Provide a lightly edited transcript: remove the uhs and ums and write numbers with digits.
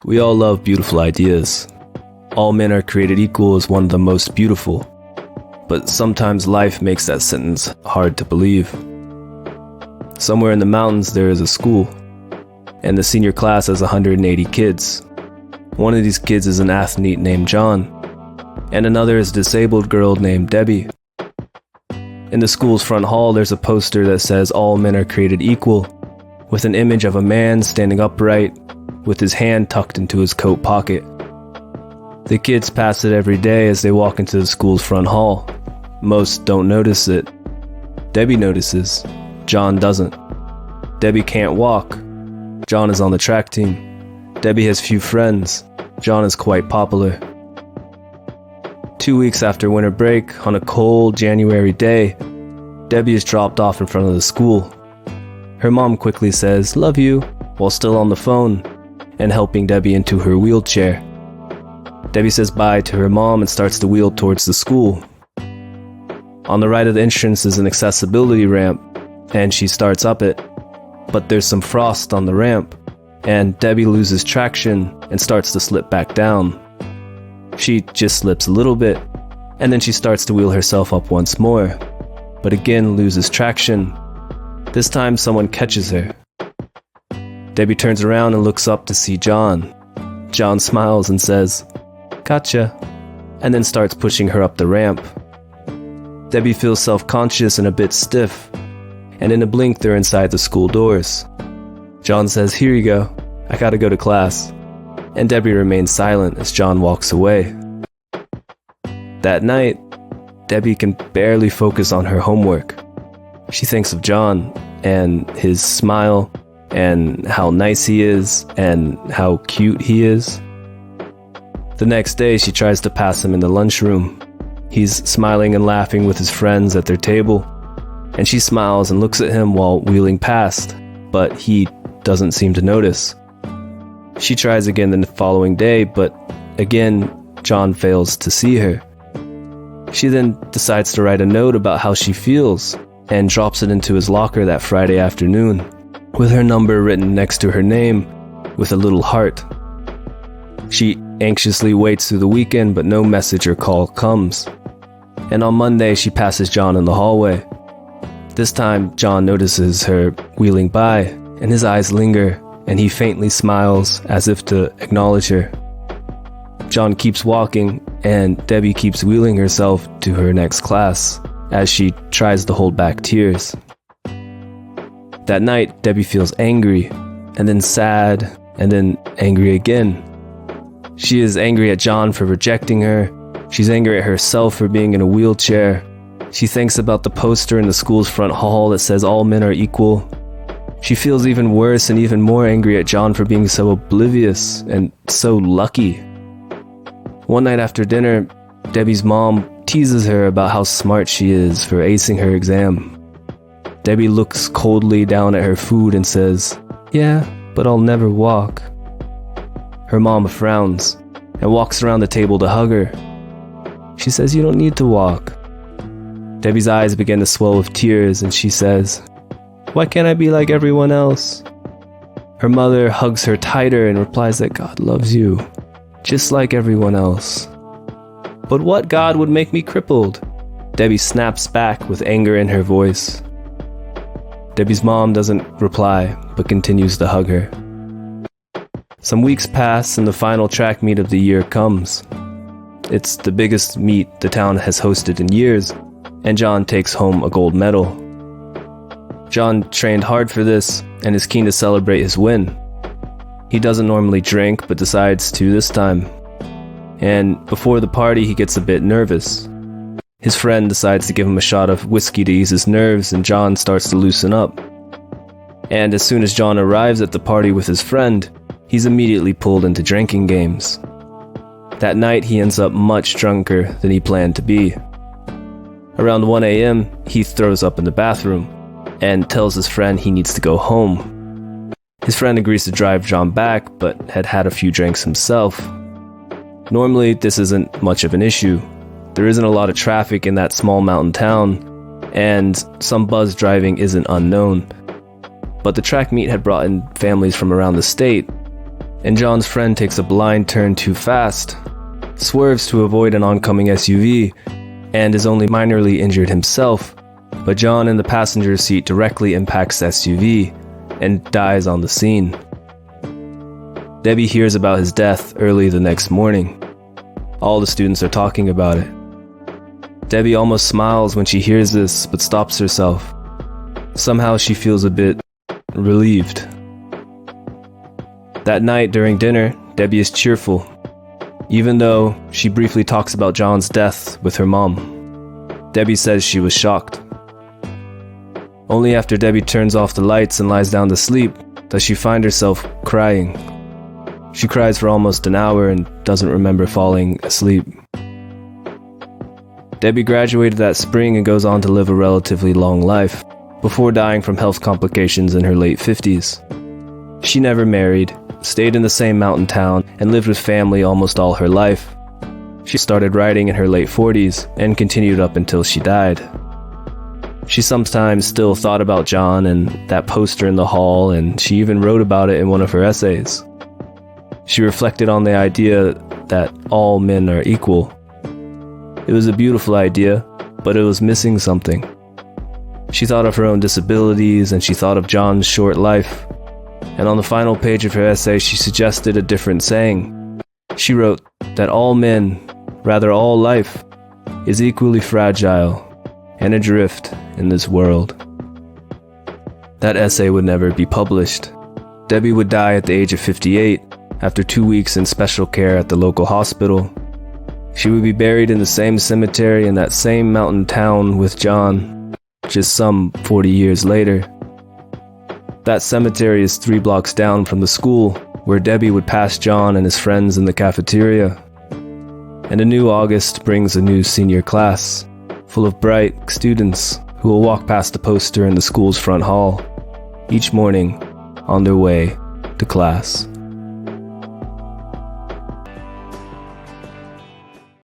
We all love beautiful ideas. All men are created equal is one of the most beautiful. But sometimes life makes that sentence hard to believe. Somewhere in the mountains there is a school, and the senior class has 180 kids. One of these kids is an athlete named John, and another is a disabled girl named Debbie. In the school's front hall there's a poster that says all men are created equal, with an image of a man standing upright with his hand tucked into his coat pocket. The kids pass it every day as they walk into the school's front hall. Most don't notice it. Debbie notices. John doesn't. Debbie can't walk. John is on the track team. Debbie has few friends. John is quite popular. 2 weeks after winter break, on a cold January day, Debbie is dropped off in front of the school. Her mom quickly says, "Love you," while still on the phone, and helping Debbie into her wheelchair. Debbie says bye to her mom and starts to wheel towards the school. On the right of the entrance is an accessibility ramp, and she starts up it. But there's some frost on the ramp, and Debbie loses traction and starts to slip back down. She just slips a little bit, and then she starts to wheel herself up once more, but again loses traction. This time someone catches her. Debbie turns around and looks up to see John. John smiles and says, "Gotcha," and then starts pushing her up the ramp. Debbie feels self-conscious and a bit stiff, and in a blink they're inside the school doors. John says, "Here you go, I gotta go to class," and Debbie remains silent as John walks away. That night, Debbie can barely focus on her homework. She thinks of John and his smile and how nice he is and how cute he is. The next day she tries to pass him in the lunchroom. He's smiling and laughing with his friends at their table, and she smiles and looks at him while wheeling past, but he doesn't seem to notice. She tries again the following day, but again John fails to see her. She then decides to write a note about how she feels and drops it into his locker that Friday afternoon, with her number written next to her name with a little heart. She anxiously waits through the weekend, but no message or call comes. And on Monday, she passes John in the hallway. This time, John notices her wheeling by, and his eyes linger, and he faintly smiles as if to acknowledge her. John keeps walking, and Debbie keeps wheeling herself to her next class as she tries to hold back tears. That night, Debbie feels angry, and then sad, and then angry again. She is angry at John for rejecting her. She's angry at herself for being in a wheelchair. She thinks about the poster in the school's front hall that says all men are equal. She feels even worse and even more angry at John for being so oblivious and so lucky. One night after dinner, Debbie's mom teases her about how smart she is for acing her exam. Debbie looks coldly down at her food and says, "Yeah, but I'll never walk." Her mom frowns and walks around the table to hug her. She says, "You don't need to walk." Debbie's eyes begin to swell with tears, and she says, "Why can't I be like everyone else?" Her mother hugs her tighter and replies that God loves you, just like everyone else. "But what God would make me crippled?" Debbie snaps back with anger in her voice. Debbie's mom doesn't reply, but continues to hug her. Some weeks pass and the final track meet of the year comes. It's the biggest meet the town has hosted in years, and John takes home a gold medal. John trained hard for this and is keen to celebrate his win. He doesn't normally drink, but decides to this time. And before the party, he gets a bit nervous. His friend decides to give him a shot of whiskey to ease his nerves, and John starts to loosen up. And as soon as John arrives at the party with his friend, he's immediately pulled into drinking games. That night, he ends up much drunker than he planned to be. Around 1 a.m., he throws up in the bathroom and tells his friend he needs to go home. His friend agrees to drive John back, but had had a few drinks himself. Normally, this isn't much of an issue. There isn't a lot of traffic in that small mountain town, and some buzz driving isn't unknown. But the track meet had brought in families from around the state, and John's friend takes a blind turn too fast, swerves to avoid an oncoming SUV, and is only minorly injured himself, but John in the passenger seat directly impacts the SUV and dies on the scene. Debbie hears about his death early the next morning. All the students are talking about it. Debbie almost smiles when she hears this, but stops herself. Somehow she feels a bit relieved. That night during dinner, Debbie is cheerful, even though she briefly talks about John's death with her mom. Debbie says she was shocked. Only after Debbie turns off the lights and lies down to sleep does she find herself crying. She cries for almost an hour and doesn't remember falling asleep. Debbie graduated that spring and goes on to live a relatively long life, before dying from health complications in her late 50s. She never married, stayed in the same mountain town, and lived with family almost all her life. She started writing in her late 40s and continued up until she died. She sometimes still thought about John and that poster in the hall, and she even wrote about it in one of her essays. She reflected on the idea that all men are equal. It was a beautiful idea, but it was missing something. She thought of her own disabilities, and she thought of John's short life. And on the final page of her essay, she suggested a different saying. She wrote that all men, rather all life, is equally fragile and adrift in this world. That essay would never be published. Debbie would die at the age of 58 after 2 weeks in special care at the local hospital. She would be buried in the same cemetery in that same mountain town with John, just some 40 years later. That cemetery is 3 blocks down from the school where Debbie would pass John and his friends in the cafeteria. And a new August brings a new senior class, full of bright students who will walk past the poster in the school's front hall, each morning on their way to class.